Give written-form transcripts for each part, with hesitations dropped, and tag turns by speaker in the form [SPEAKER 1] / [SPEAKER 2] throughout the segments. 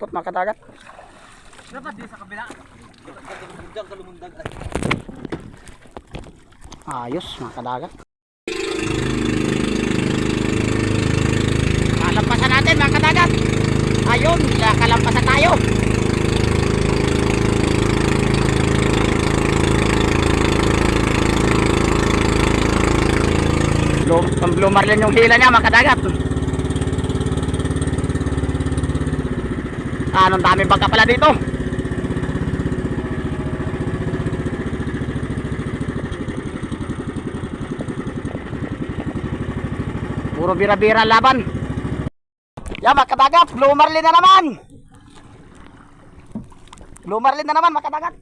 [SPEAKER 1] Put mga kadagat.
[SPEAKER 2] Dapat di sa kabila. Diyan sa lumundag.
[SPEAKER 1] Ayos mga kadagat. Kalampasan natin mga kadagat. Ayun, kalampasan tayo. Blue marlin yung hila niya mga kadagat. Anong dami bangka pala dito. Puro bira-bira laban. Yan mga kadagat, blue marlin na naman. Blue marlin na naman mga kadagat.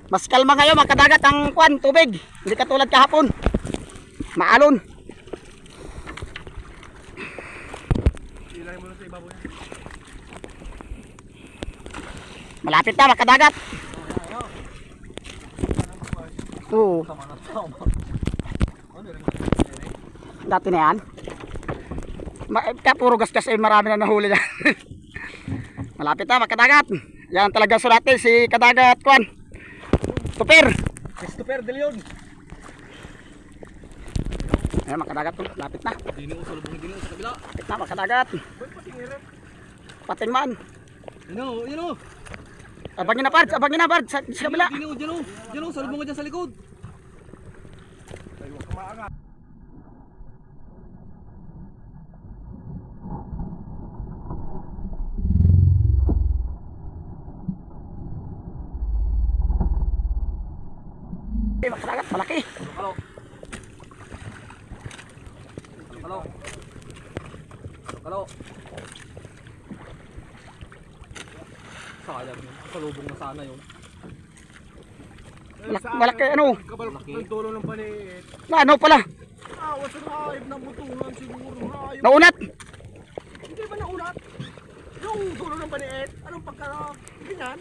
[SPEAKER 1] Mas kalma ngayon mga kadagat ang kwan, tubig. Hindi katulad kahapon. Maalon.
[SPEAKER 2] Ilay mo na sa ibabaw yan.
[SPEAKER 1] Malapit na mga kadagat. Oo. Dati na yan. Kaya puro gasgas ay marami na nahuli na. Malapit na mga kadagat. Yan talagang sulate si kadagat kwan. Tupir.
[SPEAKER 2] Christopher De Leon.
[SPEAKER 1] Ayan mga kadagat, lapit na.
[SPEAKER 2] Dino sa lubong dino sa kabila.
[SPEAKER 1] Lapit na mga kadagat. Pating man.
[SPEAKER 2] You know.
[SPEAKER 1] Abangin na parts, sa kabila.
[SPEAKER 2] Dino sa lubong dyan sa likod.
[SPEAKER 1] Mga kadagat, malaki.
[SPEAKER 2] Halo. Sayang yun. Salubong na sana yun.
[SPEAKER 1] Malaki ano?
[SPEAKER 2] Malaki. Ang dulo ng paniit.
[SPEAKER 1] Na ano pala?
[SPEAKER 2] Awas sa naayib ng butungan siguro. Naayib.
[SPEAKER 1] Naunat.
[SPEAKER 2] Hindi ba naunat? Yung dulo ng paniit. Anong pagka... Ganyan.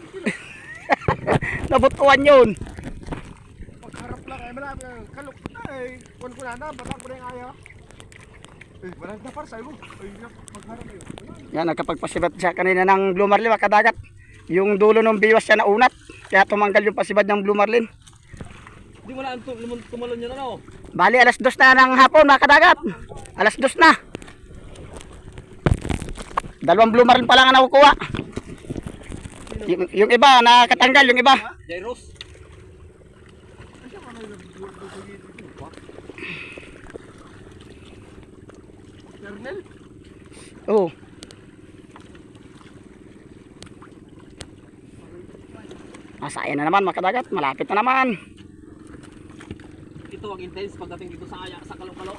[SPEAKER 1] Nabutuan yun.
[SPEAKER 2] Pagharap lang ay malami. Kalok na eh. Kuwan ko na. Batang ko na yung ayaw. Walang na para sa'yo. Ay, pagharap yun.
[SPEAKER 1] Yan, nagkapagpasibat siya kanina ng blue marlin mga kadagat. Yung dulo ng biwas siya naunat. Kaya tumanggal yung pasibad ng blue marlin.
[SPEAKER 2] Hindi mo na tumalon yun ano?
[SPEAKER 1] Bali, alas 2 na ng hapon mga kadagat. Alas 2 na. Dalawang blue marlin pa lang ang nakukuha. Yung iba, nakatanggal yung iba.
[SPEAKER 2] Jairos. Kernel?
[SPEAKER 1] Oo. Masaya na naman mga kadagat. Malapit na naman.
[SPEAKER 2] Ito ang intense pagdating dito sa Kalo-Kalo.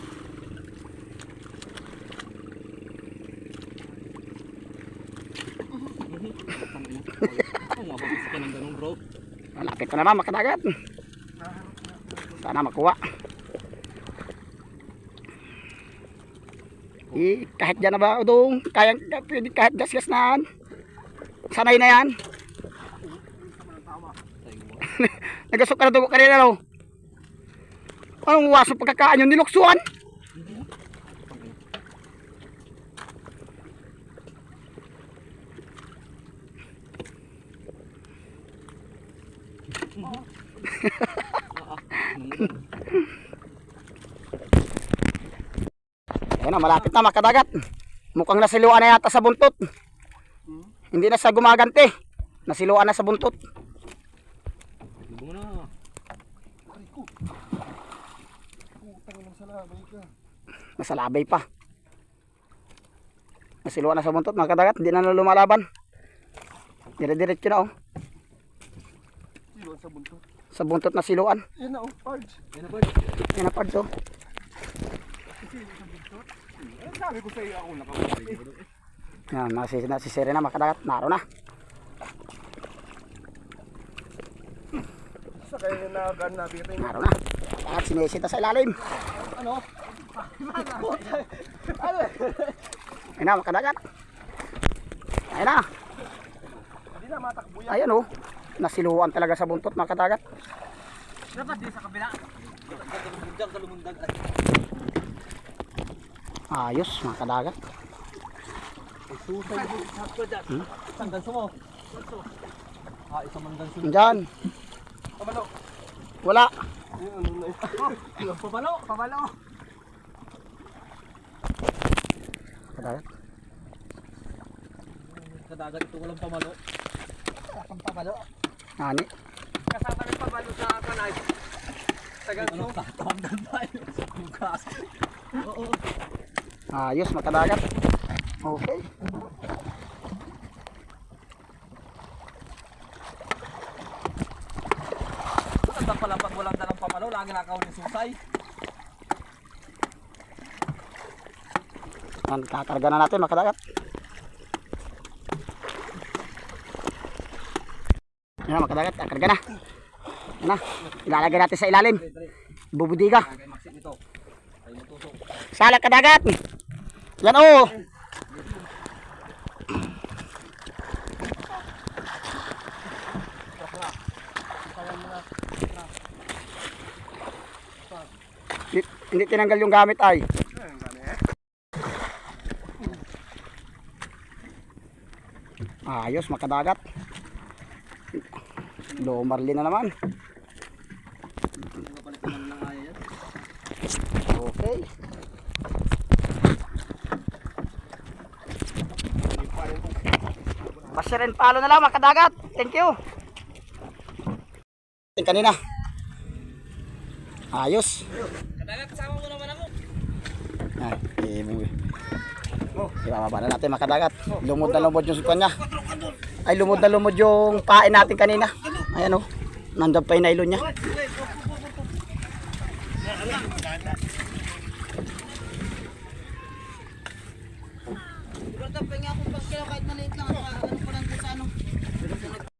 [SPEAKER 1] Malapit na naman mga kadagat. Sana makuha. Kahit dyan na ba udong, kahit gas-gas na yan. Sanay na yan. Nagasok ka na dugo kanina no. Anong waso pagkakaan yung niluksuan? Ayan na, malapit na mga kadagat. Mukhang nasiluan na yata sa buntot. Hindi na sa gumagante. Nasiluan na sa buntot.
[SPEAKER 2] Lubong na.
[SPEAKER 1] Nasa labay pa. Nasiluan na sa buntot mga kadagat. Hindi na lumalaban. Dire-diretso na oh.
[SPEAKER 2] Siluan sa buntot.
[SPEAKER 1] Sa buntot na siluan.
[SPEAKER 2] Yan na oh, pards. Yan na pards.
[SPEAKER 1] Yan na pards oh.
[SPEAKER 2] Sabi ko sa iyo ako nakawali.
[SPEAKER 1] Yan, nasisiri na mga kadagat. Naro na.
[SPEAKER 2] Sa kayo na nabitin.
[SPEAKER 1] Naro na. At sinisita sa ilalim.
[SPEAKER 2] Ano?
[SPEAKER 1] Ayun na mga kadagat. Ayun na.
[SPEAKER 2] Hindi na matakbo yan.
[SPEAKER 1] Ayun oh. Nasiluan talaga sa buntot mga kadagat.
[SPEAKER 2] Dapat di sa kabila. Diyan sa lumundag.
[SPEAKER 1] Ayos mga kadagat.
[SPEAKER 3] Susay mo. Sakto dyan. Isang ganso mo. Ganso. Isang mang ganso.
[SPEAKER 1] Diyan.
[SPEAKER 2] Pabalo.
[SPEAKER 1] Wala.
[SPEAKER 3] Pabalo. Pabalo.
[SPEAKER 1] Kadagat.
[SPEAKER 3] Kadagat ito walang pamalo. Walang pamalo.
[SPEAKER 1] Ani.
[SPEAKER 3] Kasama ng pamalo sa kanay. Sa ganso. Tatawagdan tayo. Bukas. Oo.
[SPEAKER 1] Ayos, makadagat. Okay.
[SPEAKER 3] Maganda pala pag walang dalang pamalo, lagi nakaw ni susay.
[SPEAKER 1] Yan, kakarga na natin makadagat. Yan, makadagat, kakarga na. Yan na, ilalagay natin sa ilalim. Bubudiga.
[SPEAKER 3] Kaya maksit nito. Ay mutusok.
[SPEAKER 1] Salak kadagat. Yan oh. Hindi tinanggal yung gamit ay. Ayos, makadagat. Lomarli na naman.
[SPEAKER 3] Napalitan ng aya yan.
[SPEAKER 1] Okay. Basta rin palo na lang makadagat. Thank you. Kanina. Ayos.
[SPEAKER 3] Kadagat, kasama mo naman ako.
[SPEAKER 1] Ibababa na natin makadagat. Lumod na lumod yung sukan niya. Ay lumod na lumod yung pain natin kanina. Ayan o. Nandun pa yung nylon niya.
[SPEAKER 3] Pero tapos nga akong pagkila kahit